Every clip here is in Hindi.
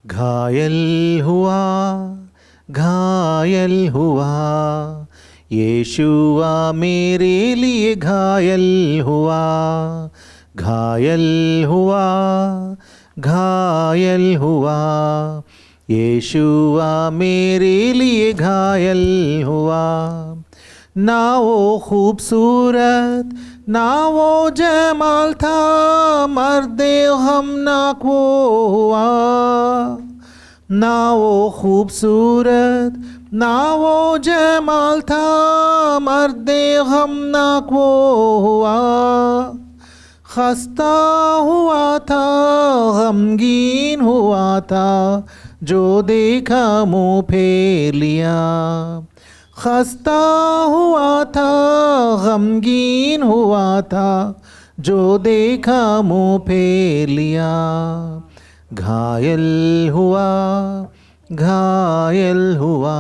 घायल हुआ, घायल हुआ, यीशुआ मेरे लिए घायल हुआ। घायल हुआ, घायल हुआ, यीशुआ मेरे लिए घायल हुआ। ना वो खूबसूरत ना वो जमाल था, मर्दे हमनाक वो हुआ। ना वो खूबसूरत ना वो जमाल था, मर्दे हमनाक वो हुआ। खस्ता हुआ था, गमगीन हुआ था, जो देखा मुँह फेर लिया। खस्ता हुआ था, गमगीन हुआ था, जो देखा मुँह फेर लिया। घायल हुआ, घायल हुआ,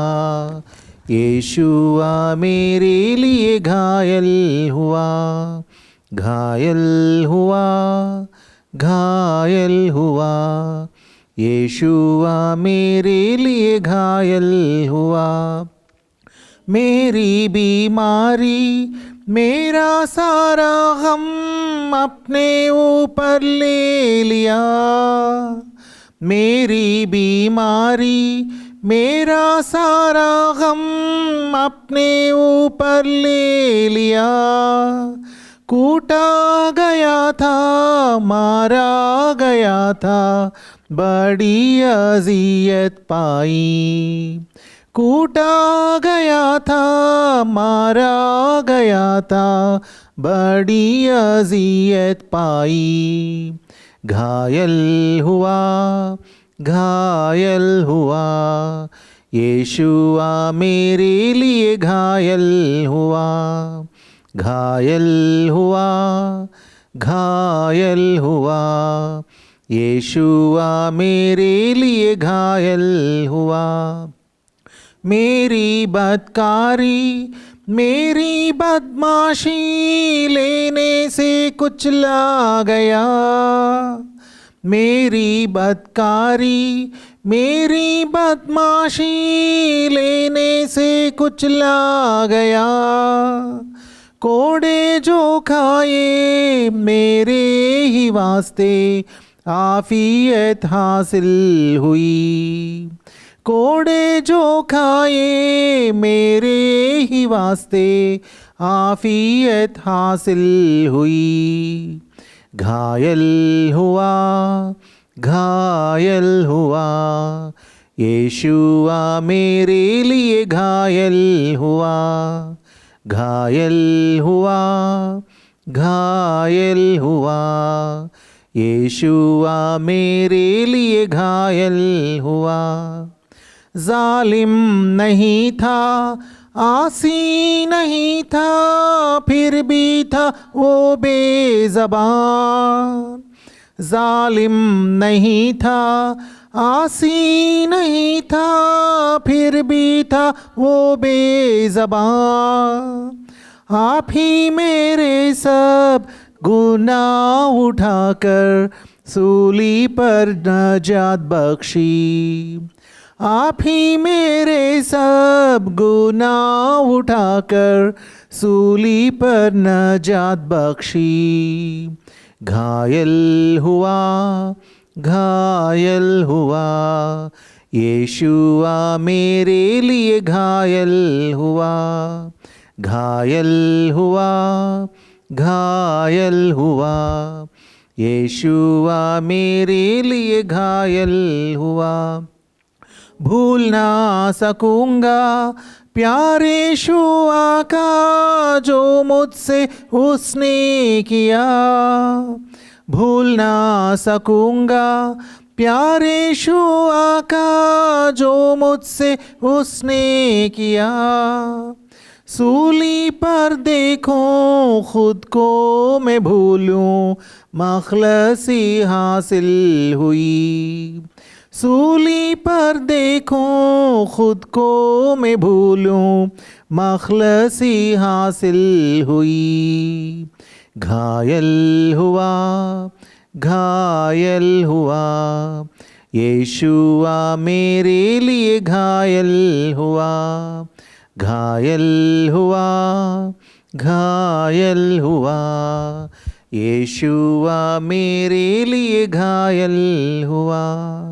यीशुआ मेरे लिए घायल हुआ। घायल हुआ, घायल हुआ, यीशुआ मेरे लिए घायल हुआ। मेरी बीमारी मेरा सारा गम अपने ऊपर ले लिया। मेरी बीमारी मेरा सारा गम अपने ऊपर ले लिया। कूटा गया था, मारा गया था, बड़ी अजियत पाई। कूटा गया था, मारा गया था, बड़ी अजियत पाई। घायल हुआ, घायल हुआ, यीशुआ मेरे लिए घायल हुआ। घायल हुआ, घायल हुआ, यीशुआ मेरे लिए घायल हुआ। मेरी बदकारी मेरी बदमाशी लेने से कुचला गया। मेरी बदकारी मेरी बदमाशी लेने से कुचला गया। कोड़े जो खाए मेरे ही वास्ते आफियत हासिल हुई। कोड़े जो खाए मेरे ही वास्ते आफियत हासिल हुई। घायल हुआ, घायल हुआ, यीशुआ मेरे लिए घायल हुआ। घायल हुआ, घायल हुआ, यीशुआ मेरे लिए घायल हुआ। जालिम नहीं था, आसी नहीं था, फिर भी था वो बेज़बान। जालिम नहीं था, आसी नहीं था, फिर भी था वो बेज़बान। आप ही मेरे सब गुनाह उठाकर सूली पर नजात बख्शी। आप ही मेरे सब गुनाह उठाकर सूली पर नजात बख्शी। घायल हुआ, घायल हुआ, यीशुआ मेरे लिए घायल हुआ। घायल हुआ, घायल हुआ, यीशुआ मेरे लिए घायल हुआ। भूल ना सकूंगा प्यारे यीशुआ का, जो मुझसे उसने किया। भूल ना सकूंगा प्यारे यीशुआ का, जो मुझसे उसने किया। सूली पर देखूं खुद को मैं भूलूं, मखलसी हासिल हुई। सूली पर देखूं खुद को मैं भूलूं, मखलसी हासिल हुई। घायल हुआ, घायल हुआ, यीशुआ मेरे लिए घायल हुआ, घायल हुआ, घायल हुआ, यीशुआ मेरे लिए घायल हुआ.